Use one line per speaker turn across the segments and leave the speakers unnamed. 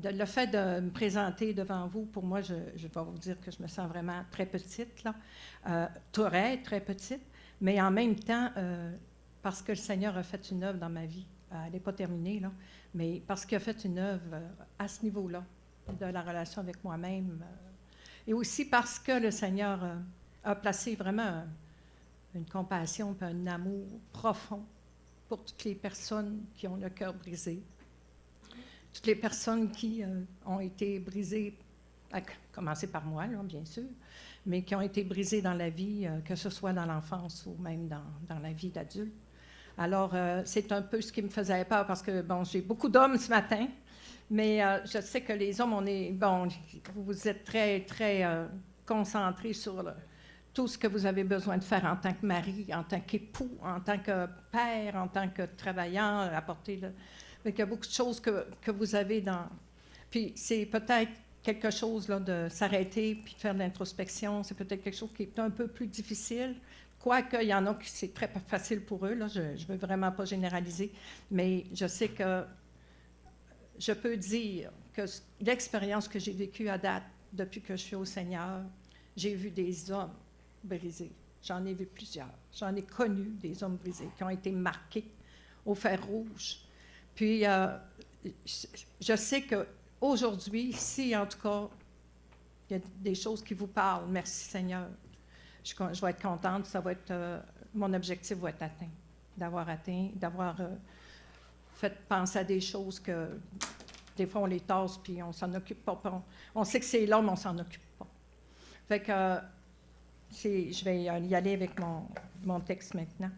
le fait de me présenter devant vous, pour moi, je vais vous dire que je me sens vraiment très petite, là, très, très petite, mais en même temps, parce que le Seigneur a fait une œuvre dans ma vie. Elle n'est pas terminée, là, mais parce qu'il a fait une œuvre à ce niveau-là, de la relation avec moi-même, et aussi parce que le Seigneur a placé vraiment une compassion et un amour profond pour toutes les personnes qui ont le cœur brisé, toutes les personnes qui ont été brisées, à commencer par moi, là, bien sûr, mais qui ont été brisées dans la vie, que ce soit dans l'enfance ou même dans la vie d'adulte. Alors, c'est un peu ce qui me faisait peur parce que, bon, j'ai beaucoup d'hommes ce matin, mais je sais que les hommes, vous êtes très, très concentrés sur tout ce que vous avez besoin de faire en tant que mari, en tant qu'époux, en tant que père, en tant que travaillant, apporter le... Il y a beaucoup de choses que vous avez dans... Puis c'est peut-être quelque chose là, de s'arrêter puis de faire de l'introspection. C'est peut-être quelque chose qui est un peu plus difficile. Quoique, il y en a qui c'est très facile pour eux. Là, je ne veux vraiment pas généraliser. Mais je sais que je peux dire que l'expérience que j'ai vécue à date, depuis que je suis au Seigneur, j'ai vu des hommes brisés. J'en ai vu plusieurs. J'en ai connu des hommes brisés qui ont été marqués au fer rouge. Puis, je sais qu'aujourd'hui, si en tout cas, il y a des choses qui vous parlent, merci Seigneur, je vais être contente, ça va être, mon objectif va être atteint, d'avoir fait penser à des choses que des fois on les tasse puis on s'en occupe pas. On sait que c'est là, mais on s'en occupe pas. Fait que, je vais y aller avec mon texte maintenant.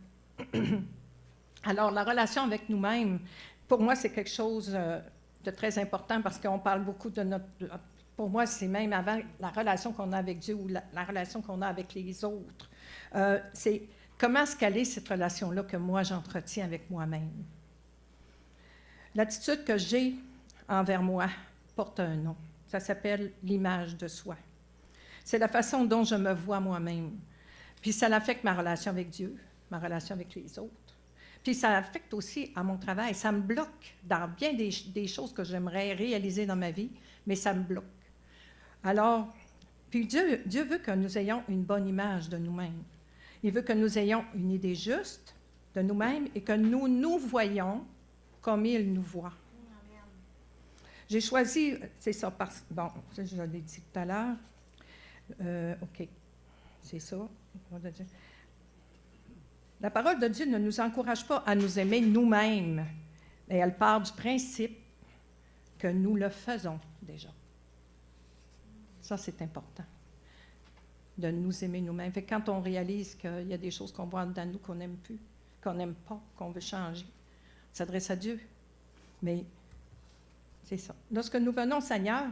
Alors, la relation avec nous-mêmes, pour moi, c'est quelque chose de très important parce qu'on parle beaucoup de notre... Pour moi, c'est même avant la relation qu'on a avec Dieu ou la relation qu'on a avec les autres. C'est comment est-ce qu'elle est cette relation-là que moi, j'entretiens avec moi-même. L'attitude que j'ai envers moi porte un nom. Ça s'appelle l'image de soi. C'est la façon dont je me vois moi-même. Puis ça affecte ma relation avec Dieu, ma relation avec les autres. Puis ça affecte aussi à mon travail. Ça me bloque dans bien des choses que j'aimerais réaliser dans ma vie, mais ça me bloque. Alors, puis Dieu veut que nous ayons une bonne image de nous-mêmes. Il veut que nous ayons une idée juste de nous-mêmes et que nous nous voyons comme il nous voit. J'ai choisi, c'est ça, bon, ça je l'ai dit tout à l'heure. OK, c'est ça. La parole de Dieu ne nous encourage pas à nous aimer nous-mêmes, mais elle part du principe que nous le faisons déjà. Ça, c'est important, de nous aimer nous-mêmes. Fait que quand on réalise qu'il y a des choses qu'on voit dans nous qu'on n'aime plus, qu'on n'aime pas, qu'on veut changer, on s'adresse à Dieu. Mais c'est ça. Lorsque nous venons au Seigneur,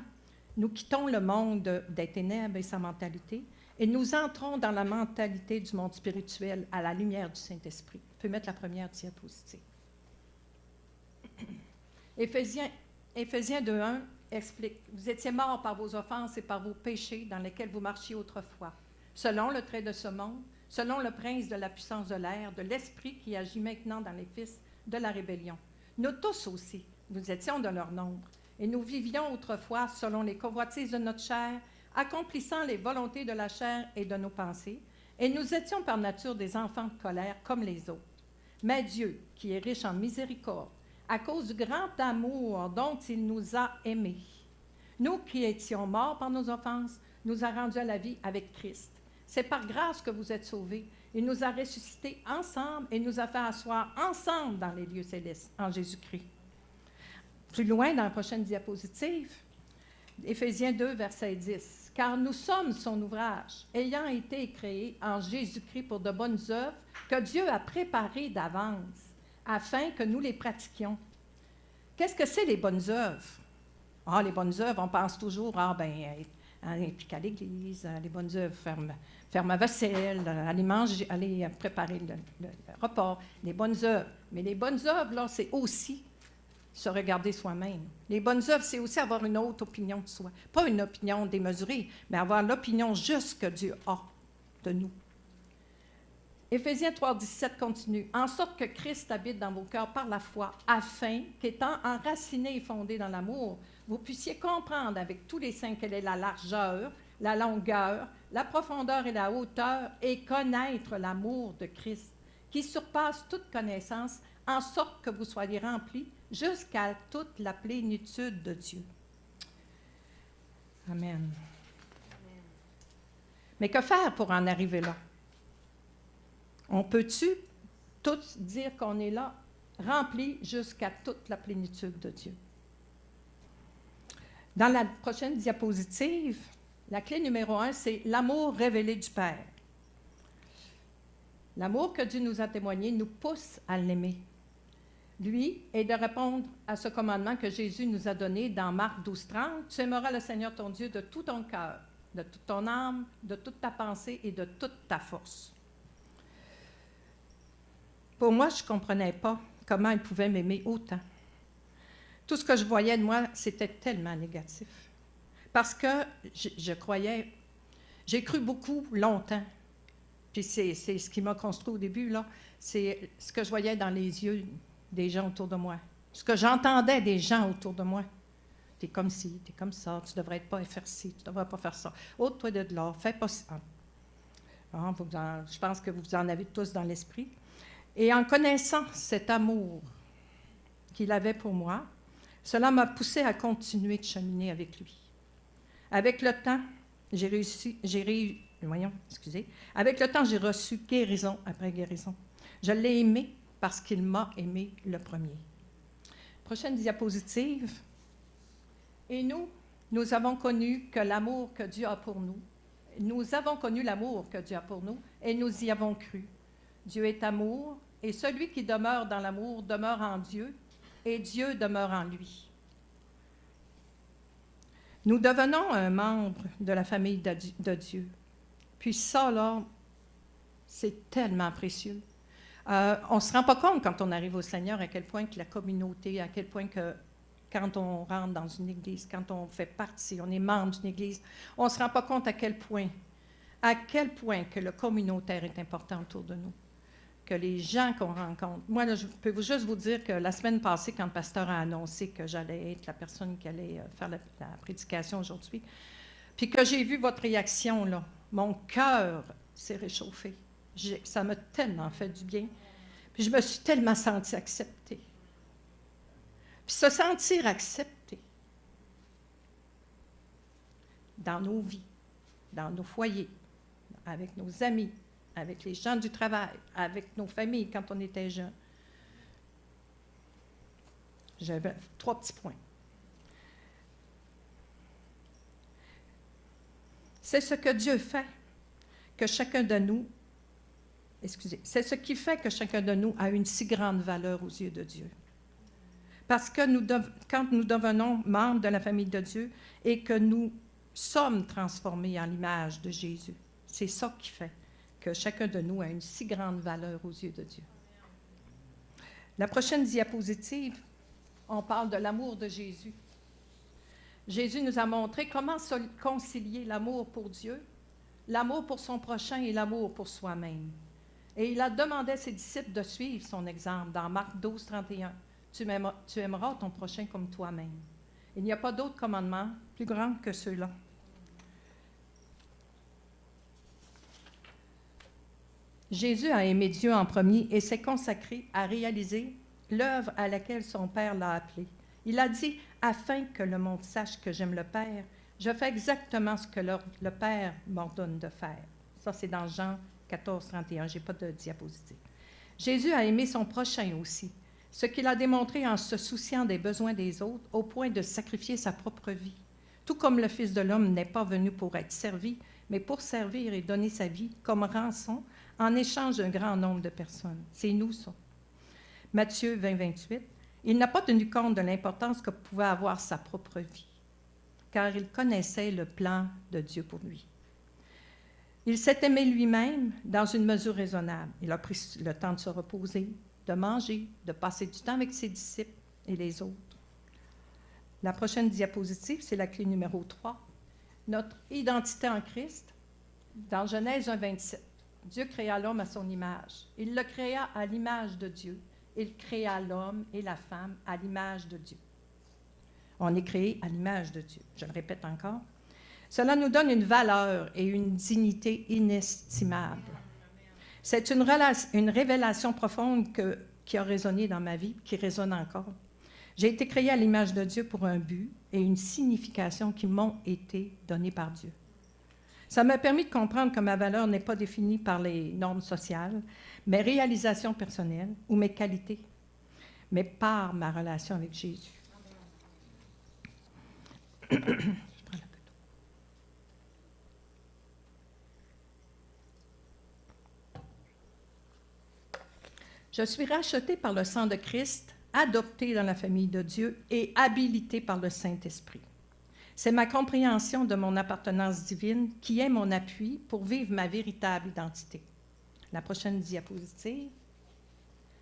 nous quittons le monde des ténèbres et sa mentalité et nous entrons dans la mentalité du monde spirituel à la lumière du Saint-Esprit. On peut mettre la première diapositive. Éphésiens 2:1 explique « Vous étiez morts par vos offenses et par vos péchés dans lesquels vous marchiez autrefois, selon le trait de ce monde, selon le prince de la puissance de l'air, de l'esprit qui agit maintenant dans les fils de la rébellion. Nous tous aussi, nous étions de leur nombre, et nous vivions autrefois selon les convoitises de notre chair, accomplissant les volontés de la chair et de nos pensées, et nous étions par nature des enfants de colère comme les autres. Mais Dieu, qui est riche en miséricorde, à cause du grand amour dont il nous a aimés, nous qui étions morts par nos offenses, nous a rendus à la vie avec Christ. C'est par grâce que vous êtes sauvés. Il nous a ressuscités ensemble et nous a fait asseoir ensemble dans les lieux célestes en Jésus-Christ. Plus loin, dans la prochaine diapositive, Éphésiens 2, verset 10. « Car nous sommes son ouvrage, ayant été créés en Jésus-Christ pour de bonnes œuvres que Dieu a préparées d'avance, afin que nous les pratiquions. » Qu'est-ce que c'est les bonnes œuvres? Ah, les bonnes œuvres, on pense toujours, impliquer à l'église, les bonnes œuvres, faire ma vaisselle, aller manger, aller préparer le repas, les bonnes œuvres. Mais les bonnes œuvres, là, c'est aussi se regarder soi-même. Les bonnes œuvres, c'est aussi avoir une haute opinion de soi. Pas une opinion démesurée, mais avoir l'opinion juste que Dieu a de nous. Éphésiens 3,17 continue. En sorte que Christ habite dans vos cœurs par la foi, afin qu'étant enracinés et fondés dans l'amour, vous puissiez comprendre avec tous les saints quelle est la largeur, la longueur, la profondeur et la hauteur, et connaître l'amour de Christ, qui surpasse toute connaissance, en sorte que vous soyez remplis jusqu'à toute la plénitude de Dieu. Amen. Mais que faire pour en arriver là? On peut-tu tous dire qu'on est là, rempli jusqu'à toute la plénitude de Dieu? Dans la prochaine diapositive, la clé numéro 1, c'est l'amour révélé du Père. L'amour que Dieu nous a témoigné nous pousse à l'aimer. Lui, est de répondre à ce commandement que Jésus nous a donné dans Marc 12,30. Tu aimeras le Seigneur ton Dieu de tout ton cœur, de toute ton âme, de toute ta pensée et de toute ta force. Pour moi, je ne comprenais pas comment il pouvait m'aimer autant. Tout ce que je voyais de moi, c'était tellement négatif. Parce que je croyais, j'ai cru beaucoup longtemps. Puis c'est ce qui m'a construit au début, là. C'est ce que je voyais dans les yeux des gens autour de moi. Ce que j'entendais des gens autour de moi. Tu es comme ci, tu es comme ça, tu ne devrais pas faire ci, tu ne devrais pas faire ça. Ôte-toi de là, fais pas ça. Je pense que vous en avez tous dans l'esprit. Et en connaissant cet amour qu'il avait pour moi, cela m'a poussé à continuer de cheminer avec lui. Avec le temps, avec le temps, j'ai reçu guérison après guérison. Je l'ai aimé parce qu'il m'a aimé le premier. Prochaine diapositive. Et nous avons connu que l'amour que Dieu a pour nous. Nous avons connu l'amour que Dieu a pour nous et nous y avons cru. Dieu est amour, et celui qui demeure dans l'amour demeure en Dieu, et Dieu demeure en lui. Nous devenons un membre de la famille de Dieu. Puis ça, là, c'est tellement précieux. On ne se rend pas compte quand on arrive au Seigneur à quel point que la communauté, à quel point que quand on rentre dans une église, quand on fait partie, on est membre d'une église, on ne se rend pas compte à quel point que le communautaire est important autour de nous, que les gens qu'on rencontre. Moi, là, je peux juste vous dire que la semaine passée, quand le pasteur a annoncé que j'allais être la personne qui allait faire la prédication aujourd'hui, puis que j'ai vu votre réaction, là, mon cœur s'est réchauffé. Ça m'a tellement fait du bien. Puis je me suis tellement sentie acceptée. Puis se sentir accepté dans nos vies, dans nos foyers, avec nos amis, avec les gens du travail, avec nos familles quand on était jeunes. J'avais 3 petits points. C'est ce que Dieu fait que chacun de nous, c'est ce qui fait que chacun de nous a une si grande valeur aux yeux de Dieu. Parce que quand nous devenons membres de la famille de Dieu et que nous sommes transformés en l'image de Jésus, c'est ça qui fait que chacun de nous a une si grande valeur aux yeux de Dieu. La prochaine diapositive, on parle de l'amour de Jésus. Jésus nous a montré comment concilier l'amour pour Dieu, l'amour pour son prochain et l'amour pour soi-même. Et il a demandé à ses disciples de suivre son exemple dans Marc 12, 31. Tu aimeras ton prochain comme toi-même. Il n'y a pas d'autre commandement plus grand que ceux-là. Jésus a aimé Dieu en premier et s'est consacré à réaliser l'œuvre à laquelle son Père l'a appelé. Il a dit, afin que le monde sache que j'aime le Père, je fais exactement ce que le Père m'ordonne de faire. Ça, c'est dans Jean 14, 31. Je n'ai pas de diapositive. Jésus a aimé son prochain aussi, ce qu'il a démontré en se souciant des besoins des autres au point de sacrifier sa propre vie. Tout comme le Fils de l'homme n'est pas venu pour être servi, mais pour servir et donner sa vie comme rançon en échange d'un grand nombre de personnes. C'est nous, ça. Matthieu 20, 28. Il n'a pas tenu compte de l'importance que pouvait avoir sa propre vie, car il connaissait le plan de Dieu pour lui. Il s'est aimé lui-même dans une mesure raisonnable. Il a pris le temps de se reposer, de manger, de passer du temps avec ses disciples et les autres. La prochaine diapositive, c'est la clé numéro 3. Notre identité en Christ, dans Genèse 1, 27. Dieu créa l'homme à son image. Il le créa à l'image de Dieu. Il créa l'homme et la femme à l'image de Dieu. On est créé à l'image de Dieu. Je le répète encore. Cela nous donne une valeur et une dignité inestimables. C'est une révélation profonde qui a résonné dans ma vie, qui résonne encore. J'ai été créée à l'image de Dieu pour un but et une signification qui m'ont été données par Dieu. Ça m'a permis de comprendre que ma valeur n'est pas définie par les normes sociales, mes réalisations personnelles ou mes qualités, mais par ma relation avec Jésus. Je prends la photo. Je suis rachetée par le sang de Christ, adoptée dans la famille de Dieu et habilitée par le Saint-Esprit. C'est ma compréhension de mon appartenance divine qui est mon appui pour vivre ma véritable identité. La prochaine diapositive.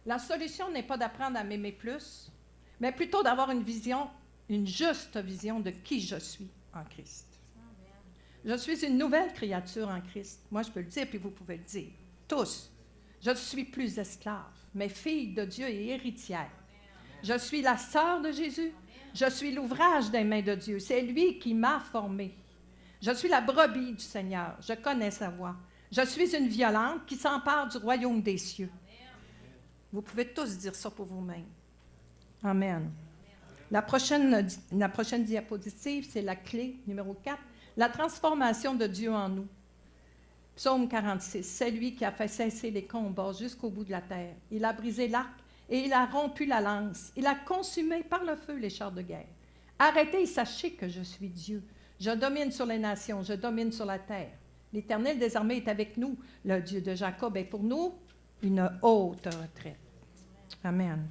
La solution n'est pas d'apprendre à m'aimer plus, mais plutôt d'avoir une vision, une juste vision de qui je suis en Christ. Je suis une nouvelle créature en Christ. Moi, je peux le dire, puis vous pouvez le dire. Tous. Je ne suis plus esclave, mais fille de Dieu et héritière. Je suis la sœur de Jésus. Je suis l'ouvrage des mains de Dieu. C'est lui qui m'a formée. Je suis la brebis du Seigneur. Je connais sa voix. Je suis une violente qui s'empare du royaume des cieux. Vous pouvez tous dire ça pour vous-même. Amen. La prochaine diapositive, c'est la clé numéro 4, la transformation de Dieu en nous. Psaume 46, c'est lui qui a fait cesser les combats jusqu'au bout de la terre. Il a brisé l'arc et il a rompu la lance. Il a consumé par le feu les chars de guerre. Arrêtez et sachez que je suis Dieu. Je domine sur les nations, je domine sur la terre. L'Éternel des armées est avec nous. Le Dieu de Jacob est pour nous une haute retraite. Amen.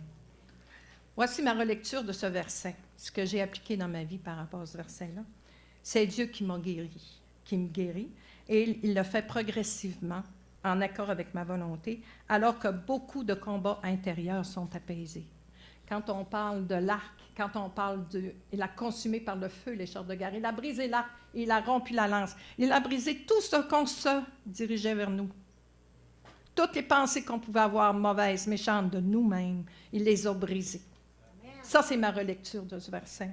Voici ma relecture de ce verset, ce que j'ai appliqué dans ma vie par rapport à ce verset-là. C'est Dieu qui m'a guéri, qui me guérit, et il le fait progressivement, en accord avec ma volonté, alors que beaucoup de combats intérieurs sont apaisés. Quand on parle de l'arc, quand on parle il a consumé par le feu les chars de guerre, il a brisé l'arc, il a rompu la lance, il a brisé tout ce qu'on se dirigeait vers nous. Toutes les pensées qu'on pouvait avoir mauvaises, méchantes de nous-mêmes, il les a brisées. Ça, c'est ma relecture de ce verset.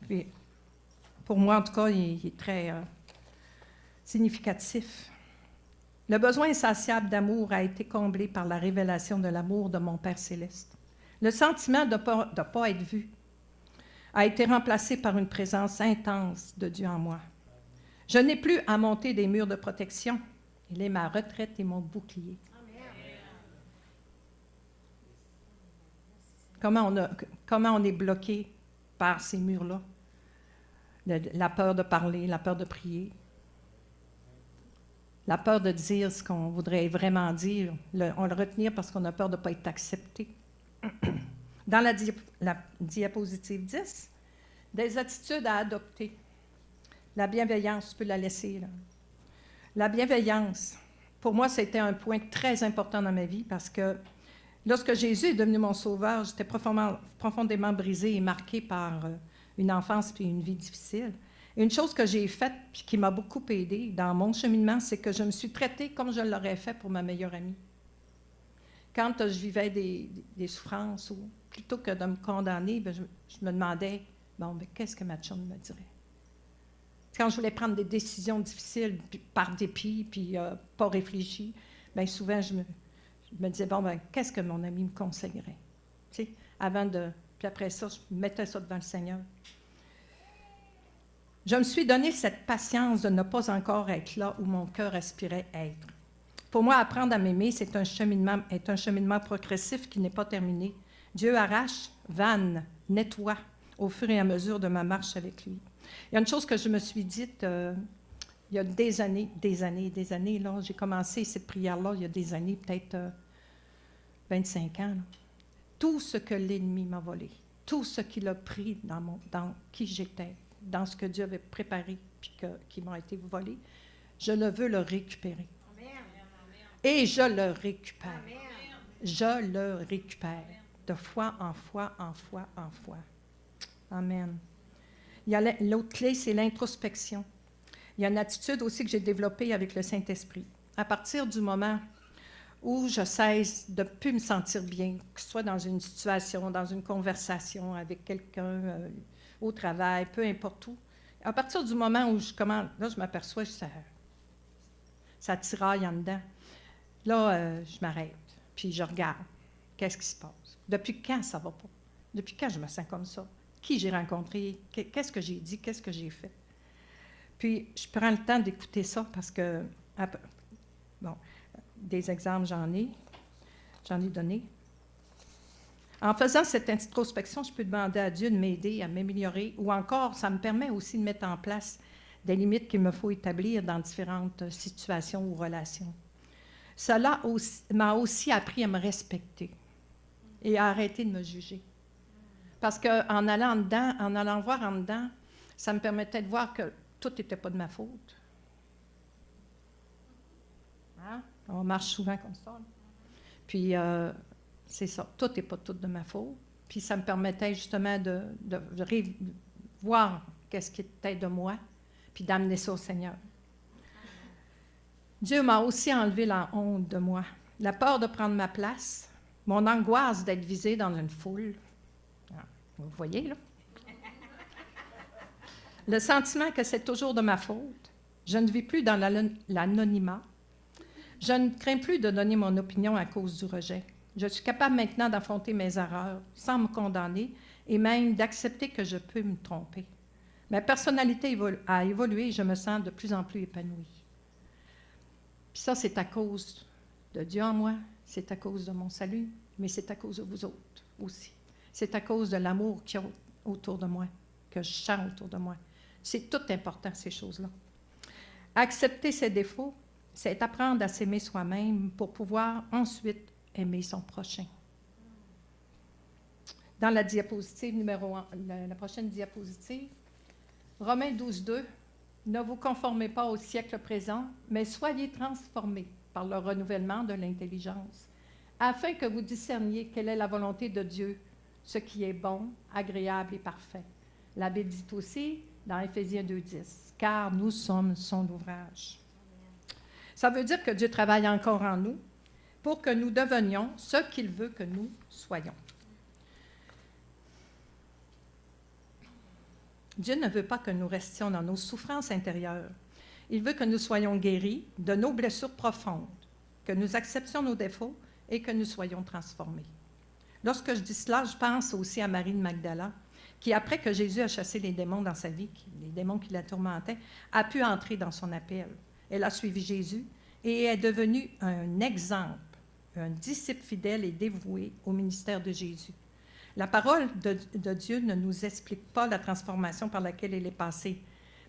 Puis, pour moi, en tout cas, il est très significatif. Le besoin insatiable d'amour a été comblé par la révélation de l'amour de mon Père céleste. Le sentiment de ne pas être vu a été remplacé par une présence intense de Dieu en moi. Je n'ai plus à monter des murs de protection. Il est ma retraite et mon bouclier. Comment on est bloqué par ces murs-là? La peur de parler, la peur de prier, la peur de dire ce qu'on voudrait vraiment dire. On le retenir parce qu'on a peur de ne pas être accepté. Dans la diapositive 10, des attitudes à adopter. La bienveillance, tu peux la laisser là. La bienveillance, pour moi, c'était un point très important dans ma vie parce que lorsque Jésus est devenu mon sauveur, j'étais profondément brisée et marquée par une enfance puis une vie difficile. Et une chose que j'ai faite puis qui m'a beaucoup aidée dans mon cheminement, c'est que je me suis traitée comme je l'aurais fait pour ma meilleure amie. Quand je vivais des souffrances, ou plutôt que de me condamner, bien, je me demandais, bon, mais qu'est-ce que ma chum me dirait? Quand je voulais prendre des décisions difficiles par dépit, puis pas réfléchi, bien souvent, je me disais, bon, ben, qu'est-ce que mon ami me conseillerait? Tu sais, puis après ça, je mettais ça devant le Seigneur. Je me suis donné cette patience de ne pas encore être là où mon cœur aspirait être. Pour moi, apprendre à m'aimer, c'est un cheminement progressif qui n'est pas terminé. Dieu arrache, vanne, nettoie au fur et à mesure de ma marche avec lui. Il y a une chose que je me suis dite il y a des années, là, j'ai commencé cette prière-là il y a des années, peut-être 25 ans. Là. Tout ce que l'ennemi m'a volé, tout ce qu'il a pris dans qui j'étais, dans ce que Dieu avait préparé puis qui m'a été volé, je le veux le récupérer. Amen. Et je le récupère. Amen. Je le récupère de foi en foi, en foi, en foi. Amen. L'autre clé, c'est l'introspection. Il y a une attitude aussi que j'ai développée avec le Saint-Esprit. à partir du moment où je cesse de ne plus me sentir bien, que ce soit dans une situation, dans une conversation avec quelqu'un, au travail, peu importe où, à partir du moment où je commence, là, je m'aperçois que ça tiraille en dedans. Là, je m'arrête, puis je regarde. Qu'est-ce qui se passe? Depuis quand ça ne va pas? Depuis quand je me sens comme ça? Qui j'ai rencontré? Qu'est-ce que j'ai dit? Qu'est-ce que j'ai fait? Puis, je prends le temps d'écouter ça parce que, bon, des exemples, j'en ai donné. En faisant cette introspection, je peux demander à Dieu de m'aider à m'améliorer, ou encore, ça me permet aussi de mettre en place des limites qu'il me faut établir dans différentes situations ou relations. Cela m'a aussi appris à me respecter et à arrêter de me juger. Parce qu'en allant dedans, en allant voir en dedans, ça me permettait de voir que tout n'était pas de ma faute. Hein? On marche souvent comme ça. Puis, c'est ça, tout n'est pas tout de ma faute. Puis, ça me permettait justement de voir qu'est-ce qui était de moi, puis d'amener ça au Seigneur. Dieu m'a aussi enlevé la honte de moi, la peur de prendre ma place, mon angoisse d'être visée dans une foule. Vous voyez, là? Le sentiment que c'est toujours de ma faute. Je ne vis plus dans l'anonymat. Je ne crains plus de donner mon opinion à cause du rejet. Je suis capable maintenant d'affronter mes erreurs sans me condamner et même d'accepter que je peux me tromper. Ma personnalité a évolué et je me sens de plus en plus épanouie. Puis ça, c'est à cause de Dieu en moi, c'est à cause de mon salut, mais c'est à cause de vous autres aussi. C'est à cause de l'amour qu'il y a autour de moi, que je sens autour de moi. C'est tout important, ces choses-là. Accepter ses défauts, c'est apprendre à s'aimer soi-même pour pouvoir ensuite aimer son prochain. Dans la diapositive numéro 1, la prochaine diapositive, Romains 12, 2, « Ne vous conformez pas au siècle présent, mais soyez transformés par le renouvellement de l'intelligence, afin que vous discerniez quelle est la volonté de Dieu, ce qui est bon, agréable et parfait. » La Bible dit aussi, dans Éphésiens 2, 10, « Car nous sommes son ouvrage. » Ça veut dire que Dieu travaille encore en nous pour que nous devenions ce qu'il veut que nous soyons. Dieu ne veut pas que nous restions dans nos souffrances intérieures. Il veut que nous soyons guéris de nos blessures profondes, que nous acceptions nos défauts et que nous soyons transformés. Lorsque je dis cela, je pense aussi à Marie de Magdala, qui, après que Jésus a chassé les démons dans sa vie, les démons qui la tourmentaient, a pu entrer dans son appel. Elle a suivi Jésus et est devenue un exemple, un disciple fidèle et dévoué au ministère de Jésus. La parole de Dieu ne nous explique pas la transformation par laquelle elle est passée,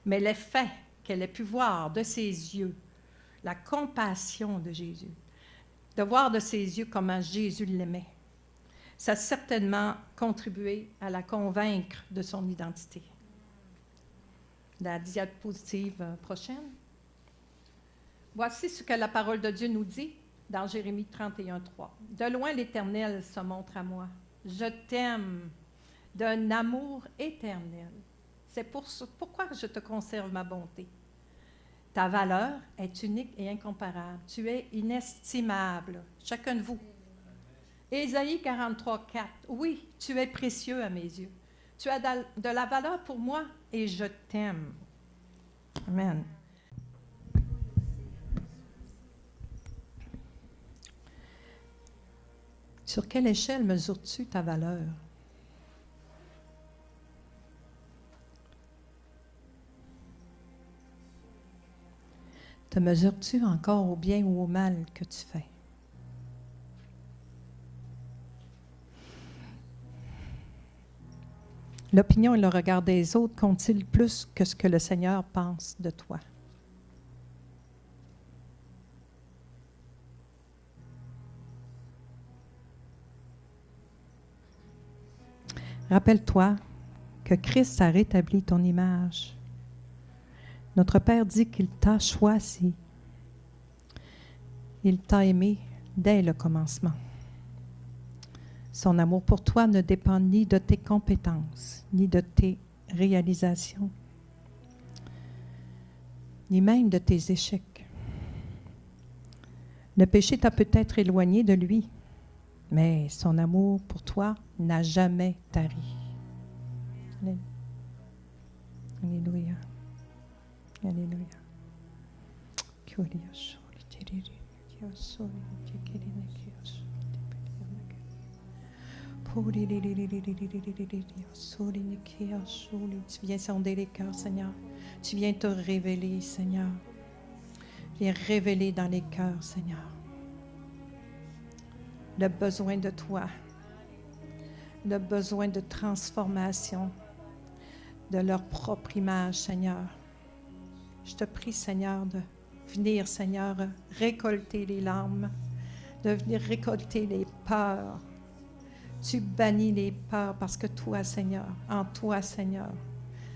mais les faits qu'elle ait pu voir de ses yeux, la compassion de Jésus, de voir de ses yeux comment Jésus l'aimait. Ça a certainement contribué à la convaincre de son identité. La diapositive prochaine. Voici ce que la parole de Dieu nous dit dans Jérémie 31, 3. « De loin l'Éternel se montre à moi. Je t'aime d'un amour éternel. C'est pourquoi je te conserve ma bonté. Ta valeur est unique et incomparable. Tu es inestimable, chacun de vous. » Ésaïe 43, 4. « Oui, tu es précieux à mes yeux. Tu as de la valeur pour moi et je t'aime. » Amen. Sur quelle échelle mesures-tu ta valeur? Te mesures-tu encore au bien ou au mal que tu fais? L'opinion et le regard des autres comptent-ils plus que ce que le Seigneur pense de toi? Rappelle-toi que Christ a rétabli ton image. Notre Père dit qu'il t'a choisi. Il t'a aimé dès le commencement. Son amour pour toi ne dépend ni de tes compétences, ni de tes réalisations, ni même de tes échecs. Le péché t'a peut-être éloigné de lui, mais son amour pour toi n'a jamais tari. Alléluia. Alléluia. Tu viens sonder les cœurs, Seigneur. Tu viens te révéler, Seigneur. Viens révéler dans les cœurs, Seigneur, le besoin de toi, le besoin de transformation de leur propre image, Seigneur. Je te prie, Seigneur, de venir, Seigneur, récolter les larmes, de venir récolter les peurs. Tu bannis les peurs parce que toi, Seigneur, en toi, Seigneur,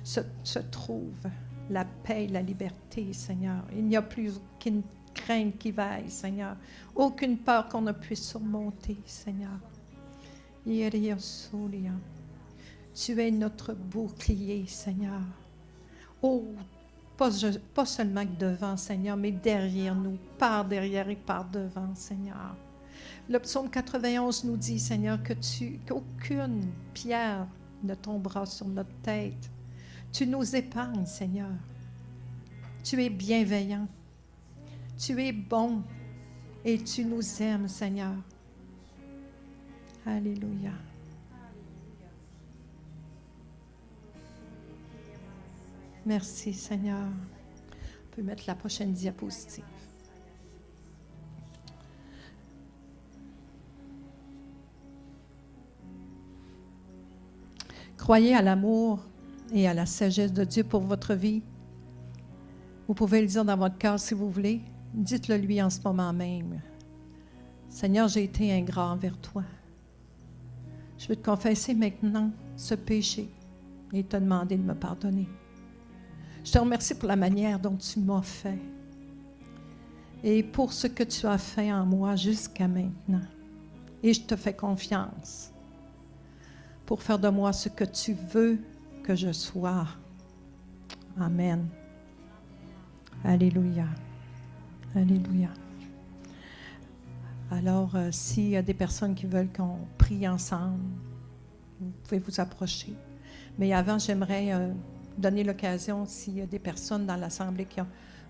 se trouve la paix et la liberté, Seigneur. Il n'y a plus aucune crainte qui vaille, Seigneur. Aucune peur qu'on ne puisse surmonter, Seigneur. Tu es notre bouclier, Seigneur. Oh, pas seulement devant, Seigneur, mais derrière nous, par derrière et par devant, Seigneur. Le psaume 91 nous dit, Seigneur, qu'aucune pierre ne tombera sur notre tête. Tu nous épargnes, Seigneur. Tu es bienveillant. Tu es bon et tu nous aimes, Seigneur. Alléluia. Merci, Seigneur. On peut mettre la prochaine diapositive. Croyez à l'amour et à la sagesse de Dieu pour votre vie. Vous pouvez le dire dans votre cœur si vous voulez. Dites-le lui en ce moment même. Seigneur, j'ai été ingrat envers toi. Je veux te confesser maintenant ce péché et te demander de me pardonner. Je te remercie pour la manière dont tu m'as fait et pour ce que tu as fait en moi jusqu'à maintenant. Et je te fais confiance pour faire de moi ce que tu veux que je sois. Amen. Alléluia. Alléluia. Alors, s'il y a des personnes qui veulent qu'on prie ensemble, vous pouvez vous approcher. Mais avant, j'aimerais donner l'occasion, s'il y a des personnes dans l'Assemblée qui n'ont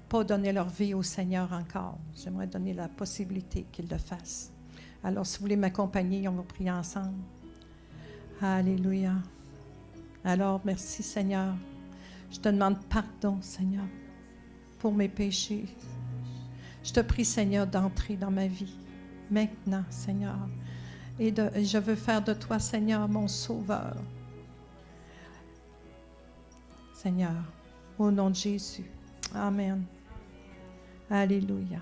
pas donné leur vie au Seigneur encore, j'aimerais donner la possibilité qu'ils le fassent. Alors, si vous voulez m'accompagner, on va prier ensemble. Alléluia. Alors, merci Seigneur. Je te demande pardon, Seigneur, pour mes péchés. Je te prie, Seigneur, d'entrer dans ma vie maintenant, Seigneur. Et je veux faire de toi, Seigneur, mon sauveur. Seigneur, au nom de Jésus. Amen. Alléluia.